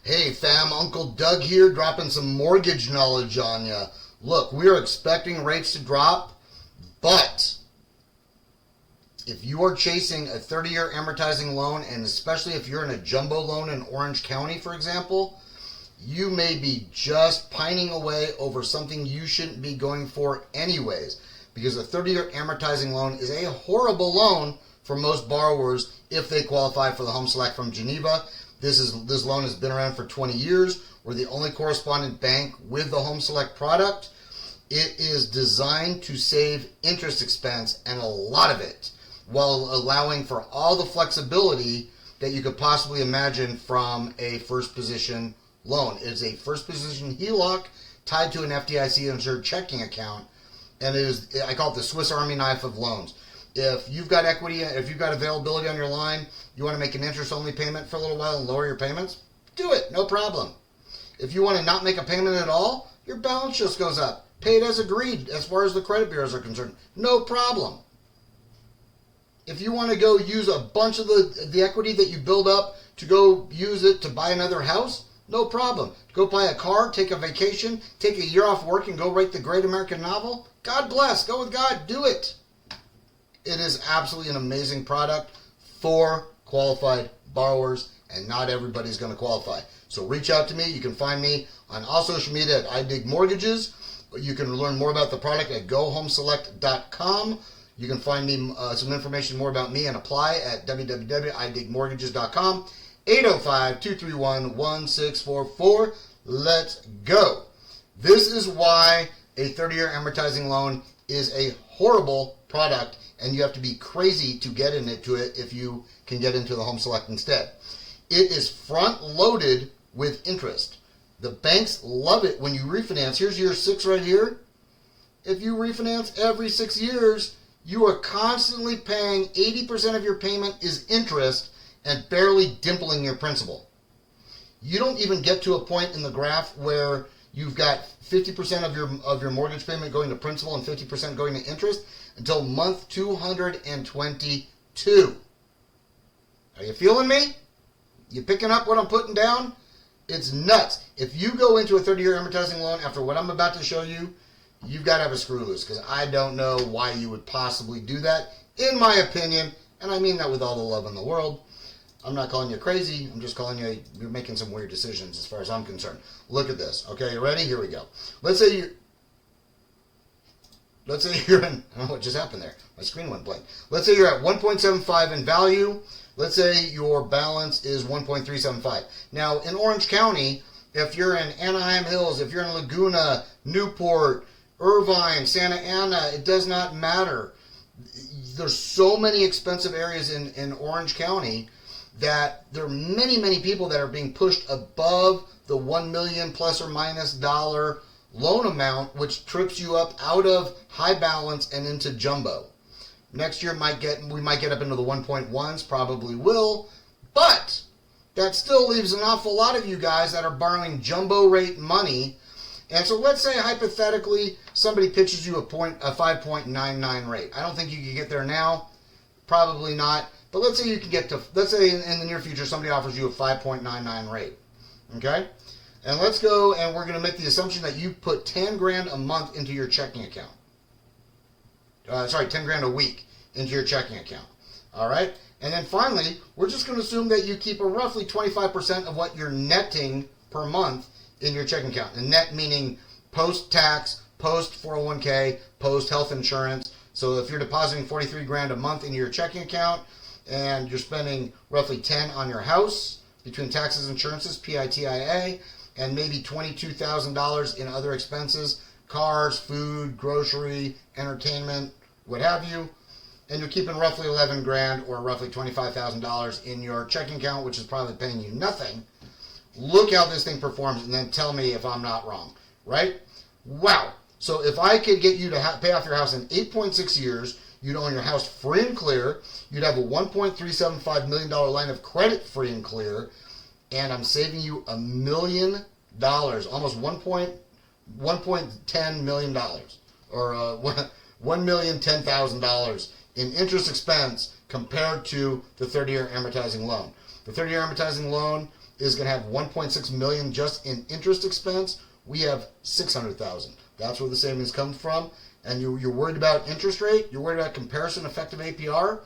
Hey fam, Uncle Doug here, dropping some mortgage knowledge on ya. Look, we are expecting rates to drop, but if you are chasing a 30-year amortizing loan, and especially if you're in a jumbo loan in Orange County, for example, you may be just pining away over something you shouldn't be going for anyways, because a 30-year amortizing loan is a horrible loan for most borrowers if they qualify for the Home Select from Geneva. This loan has been around for 20 years. We're the only correspondent bank with the Home Select product. It is designed to save interest expense, and a lot of it, while allowing for all the flexibility that you could possibly imagine from a first position loan. It is a first position HELOC tied to an FDIC insured checking account, and I call it the Swiss Army knife of loans. If you've got equity, if you've got availability on your line, you want to make an interest-only payment for a little while and lower your payments, do it, no problem. If you want to not make a payment at all, your balance just goes up. Pay it as agreed as far as the credit bureaus are concerned. No problem. If you want to go use a bunch of the equity that you build up to go use it to buy another house, no problem. Go buy a car, take a vacation, take a year off work and go write the great American novel, God bless, go with God, do it. It is absolutely an amazing product for qualified borrowers, and not everybody's going to qualify. So reach out to me. You can find me on all social media at idigmortgages. You can learn more about the product at gohomeselect.com. You can find me some information more about me and apply at www.idigmortgages.com. 805-231-1644. Let's go. This is why a 30-year amortizing loan is a horrible product, and you have to be crazy to get into it if you can get into the Home Select instead. It is front-loaded with interest. The banks love it when you refinance. Here's year 6 right here. If you refinance every 6 years, you are constantly paying 80% of your payment is interest and barely dimpling your principal. You don't even get to a point in the graph where you've got 50% of your mortgage payment going to principal and 50% going to interest until month 222. Are you feeling me? You picking up what I'm putting down? It's nuts. If you go into a 30-year amortizing loan after what I'm about to show you, you've got to have a screw loose, because I don't know why you would possibly do that, in my opinion, and I mean that with all the love in the world. I'm not calling you crazy. I'm just calling you're making some weird decisions as far as I'm concerned. Look at this. Okay, you ready? Here we go. Let's say you're in, I don't know what just happened there. My screen went blank. Let's say you're at 1.75 in value. Let's say your balance is 1.375. Now, in Orange County, if you're in Anaheim Hills, if you're in Laguna, Newport, Irvine, Santa Ana, it does not matter. There's so many expensive areas in Orange County that there are many, many people that are being pushed above the $1 million plus or minus dollar loan amount, which trips you up out of high balance and into jumbo. Next year we might get up into the 1.1s, probably will, but that still leaves an awful lot of you guys that are borrowing jumbo rate money. And so let's say hypothetically somebody pitches you a 5.99 rate. I don't think you can get there now, probably not. But let's say you can get to, let's say in the near future somebody offers you a 5.99 rate, okay? And let's go, and we're going to make the assumption that you put 10 grand a month into your checking account. 10 grand a week into your checking account, all right? And then finally, we're just going to assume that you keep a roughly 25% of what you're netting per month in your checking account. And net meaning post-tax, post-401k, post-health insurance. So if you're depositing 43 grand a month into your checking account, and you're spending roughly 10 on your house between taxes, insurances, PITIA, and maybe $22,000 in other expenses, cars, food, grocery, entertainment, what have you, and you're keeping roughly 11 grand or roughly $25,000 in your checking account, which is probably paying you nothing. Look how this thing performs, and then tell me if I'm not wrong, right? Wow. So if I could get you to pay off your house in 8.6 years, you'd own your house free and clear. You'd have a $1.375 million line of credit free and clear. And I'm saving you $1 million, almost $1.10 million, or $1,010,000 in interest expense compared to the 30-year amortizing loan. The 30-year amortizing loan is going to have 1.6 million just in interest expense. We have 600,000. That's where the savings comes from. And you're worried about interest rate? You're worried about comparison effective APR?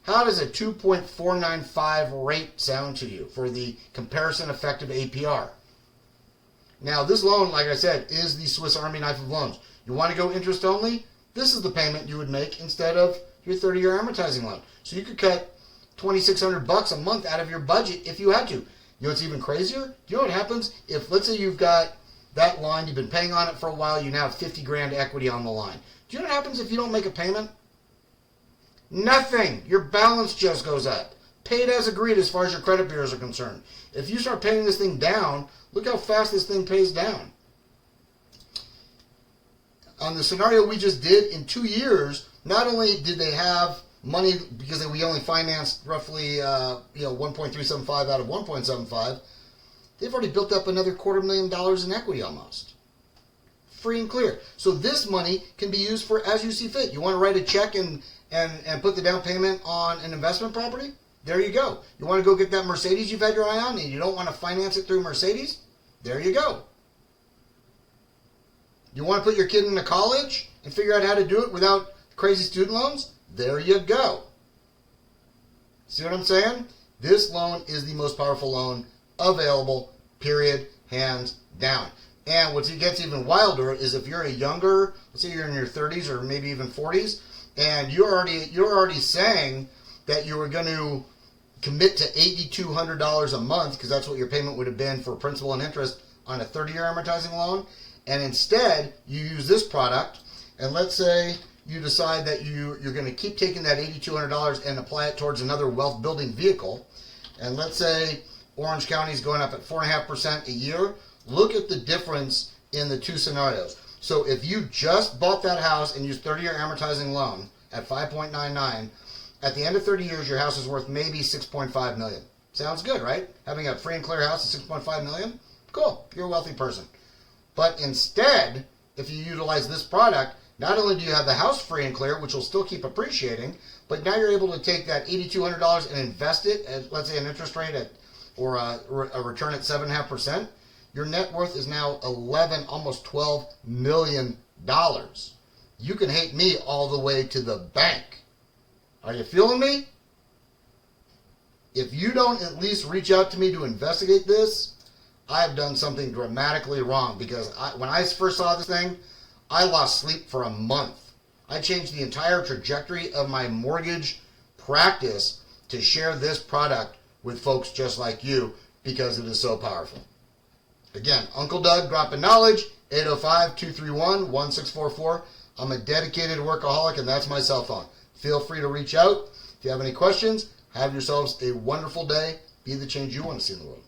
How does a 2.495 rate sound to you for the comparison effective APR? Now, this loan, like I said, is the Swiss Army knife of loans. You want to go interest only? This is the payment you would make instead of your 30-year amortizing loan. So you could cut $2,600 a month out of your budget if you had to. You know what's even crazier? Do you know what happens if, let's say you've got that line, you've been paying on it for a while, you now have 50 grand equity on the line. Do you know what happens if you don't make a payment? Nothing. Your balance just goes up. Paid as agreed as far as your credit bureaus are concerned. If you start paying this thing down, look how fast this thing pays down. On the scenario we just did, in 2 years, not only did they have money because we only financed roughly 1.375 out of 1.75, they've already built up another $250,000 in equity almost. Free and clear. So this money can be used for as you see fit. You want to write a check and put the down payment on an investment property? There you go. You want to go get that Mercedes you've had your eye on and you don't want to finance it through Mercedes? There you go. You want to put your kid into college and figure out how to do it without crazy student loans? There you go. See what I'm saying? This loan is the most powerful loan available, period, hands down. And what gets even wilder is if you're a younger, let's say you're in your 30s or maybe even 40s, and you're already saying that you were going to commit to $8,200 a month because that's what your payment would have been for principal and interest on a 30-year amortizing loan, and instead you use this product, and let's say you decide that you're going to keep taking that $8,200 and apply it towards another wealth building vehicle, and let's say Orange County is going up at 4.5% a year. Look at the difference in the two scenarios. So if you just bought that house and used 30-year amortizing loan at 5.99, at the end of 30 years, your house is worth maybe $6.5 million. Sounds good, right? Having a free and clear house at $6.5 million? Cool. You're a wealthy person. But instead, if you utilize this product, not only do you have the house free and clear, which will still keep appreciating, but now you're able to take that $8,200 and invest it at, let's say, an interest rate at, or a return at 7.5%. Your net worth is now almost $12 million. You can hate me all the way to the bank. Are you feeling me? If you don't at least reach out to me to investigate this, I've done something dramatically wrong, because when I first saw this thing, I lost sleep for a month. I changed the entire trajectory of my mortgage practice to share this product with folks just like you because it is so powerful. Again, Uncle Doug dropping knowledge, 805-231-1644. I'm a dedicated workaholic, and that's my cell phone. Feel free to reach out. If you have any questions, have yourselves a wonderful day. Be the change you want to see in the world.